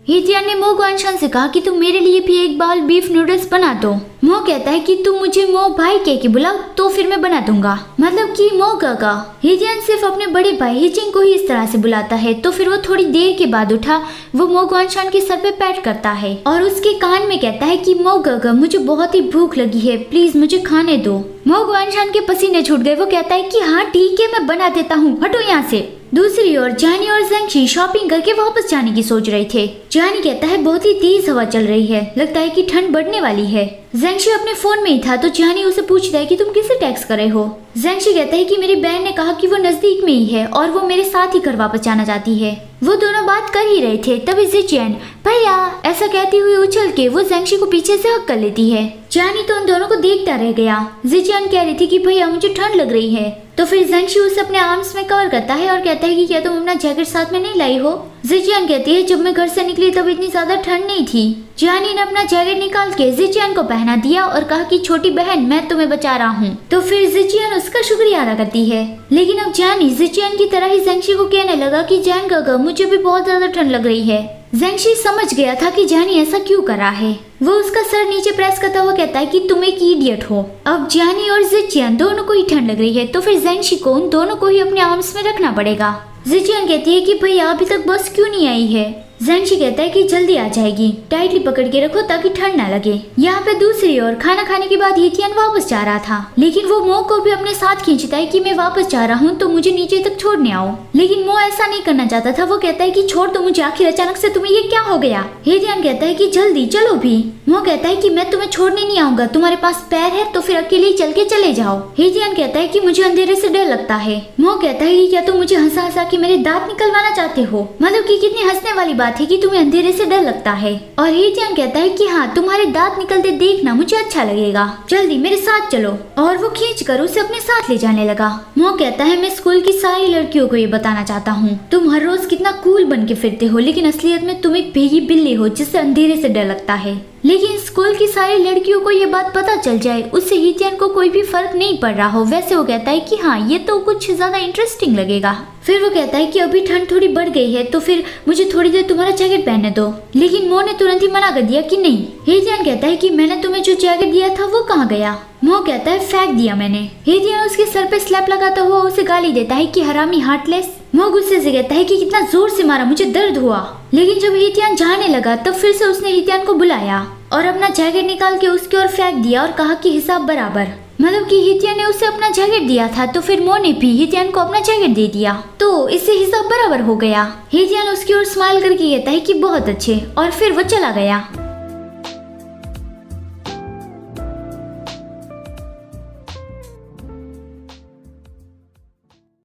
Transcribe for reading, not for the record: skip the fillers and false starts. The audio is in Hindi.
हितियान ने मो को अनशन से कहा कि तुम मेरे लिए भी एक बाउल बीफ नूडल्स बना दो। मो कहता है कि तुम मुझे मो भाई कह के बुलाओ तो फिर मैं बना दूंगा, मतलब कि मो काका। हितियान सिर्फ अपने बड़े भाई हिचिंग को ही इस तरह से बुलाता है। तो फिर वो थोड़ी देर के बाद उठा, वो मो गुआनशान के सर पे पैट करता है और उसके कान में कहता है कि मो काका मुझे बहुत ही भूख लगी है, प्लीज मुझे खाने दो। मो गुआनशान के पसीने छूट गए। वो कहता है कि हाँ ठीक है मैं बना देता हूँ, हटो यहाँ से। दूसरी ओर जानी और ज़ेंगशी शॉपिंग करके वापस जाने की सोच रहे थे। जानी कहता है बहुत ही तेज हवा चल रही है, लगता है कि ठंड बढ़ने वाली है। ज़ेंगशी अपने फोन में ही था तो जानी उसे पूछता है कि तुम किसे टेक्स्ट कर रहे हो। ज़ेंगशी कहता है कि मेरी बहन ने कहा कि वो नजदीक में ही है और वो मेरे साथ ही घर वापस जाना चाहती है। वो दोनों बात कर ही रहे थे तभी ज़िचियन भैया ऐसा कहती हुई उछल के वो ज़ेंगशी को पीछे से हक कर लेती है। जानी तो उन दोनों को देखता रह गया। ज़िचियन कह रही थी कि भैया मुझे ठंड लग रही है। तो फिर ज़ेंगशी उसे अपने आर्म्स में कवर करता है और कहता है कि क्या तुम अपना जैकेट साथ में नहीं लाई हो। ज़िचियन कहती है जब मैं घर से निकली तब इतनी ज्यादा ठंड नहीं थी। जानी ने अपना जैकेट निकाल के ज़िचियन को पहना दिया और कहा कि छोटी बहन मैं तुम्हें बचा रहा हूँ। तो फिर ज़िचियन उसका शुक्रिया अदा करती है। लेकिन अब जानी ज़िचियन की तरह ही ज़ेंगशी को कहने लगा कि जैन काका मुझे भी बहुत ज्यादा ठंड लग रही है। ज़ेंगशी समझ गया था कि जानी ऐसा क्यों कर रहा है। वो उसका सर नीचे प्रेस करता हुआ कहता है कि तुम एक इडियट हो। अब जानी और ज़िचियन दोनों को ही ठंड लग रही है तो फिर ज़ेंगशी को उन दोनों को ही अपने आर्म्स में रखना पड़ेगा। ज़िचियन कहती है कि भैया अभी तक बस क्यों नहीं आई है। ज़ेंगशी कहता है कि जल्दी आ जाएगी, टाइटली पकड़ के रखो ताकि ठंड ना लगे। यहाँ पे दूसरी ओर खाना खाने के बाद हितियान वापस जा रहा था, लेकिन वो मो को भी अपने साथ खींचता है कि मैं वापस जा रहा हूँ तो मुझे नीचे तक छोड़ने आओ। लेकिन मो ऐसा नहीं करना चाहता था। वो कहता है कि छोड़ दो मुझे, आखिर अचानक से तुम्हें ये क्या हो गया। हितियान कहता है कि जल्दी चलो भी। मो कहता है कि मैं तुम्हें छोड़ने नहीं आऊंगा, तुम्हारे पास पैर है तो फिर अकेले ही चल के चले जाओ। हितियान कहता है कि मुझे अंधेरे से डर लगता है। मो कहता है कि क्या तुम मुझे हंसा हंसा के मेरे दांत निकलवाना चाहते हो, मतलब कि कितनी हंसने वाली बात है कि तुम्हें अंधेरे से डर लगता है। और हितियान कहता है कि हाँ तुम्हारे दांत निकलते देखना मुझे अच्छा लगेगा, जल्दी मेरे साथ चलो। और वो खींच कर उसे अपने साथ ले जाने लगा। मो कहता है मैं स्कूल की सारी लड़कियों को ये बताना चाहता हूँ, तुम हर रोज कितना कूल बन के फिरते हो लेकिन असलियत में तुम एक भीगी बिल्ली हो जिससे अंधेरे से डर लगता है। लेकिन स्कूल की सारी लड़कियों को ये बात पता चल जाए उससे हितियान को कोई भी फर्क नहीं पड़ रहा हो। वैसे वो कहता है कि हाँ ये तो कुछ ज्यादा इंटरेस्टिंग लगेगा। फिर वो कहता है कि अभी ठंड थोड़ी बढ़ गई है तो फिर मुझे थोड़ी देर तुम्हारा जैकेट पहनने दो। लेकिन मो ने तुरंत ही मना कर दिया कि नहीं। हितियान कहता है कि मैंने तुम्हें जो जैकेट दिया था वो कहाँ गया। मो कहता है फेंक दिया मैंने। हितियान उसके सर पे स्लैप लगाता हुआ उसे गाली देता है कि हरामी हार्टलेस। मो गुस्से से कहता है कि कितना जोर से मारा, मुझे दर्द हुआ। लेकिन जब हितियान जाने लगा तब फिर से उसने हितियान को बुलाया और अपना जैकेट निकाल के उसकी ओर फेंक दिया और कहा कि हिसाब बराबर, मतलब कि हितियान ने उसे अपना जैकेट दिया था तो फिर मो ने भी हितियान को अपना जैकेट दे दिया तो इससे हिसाब बराबर हो गया। हितियान उसकी ओर स्माइल करके कहता है कि बहुत अच्छे और फिर वो चला गया।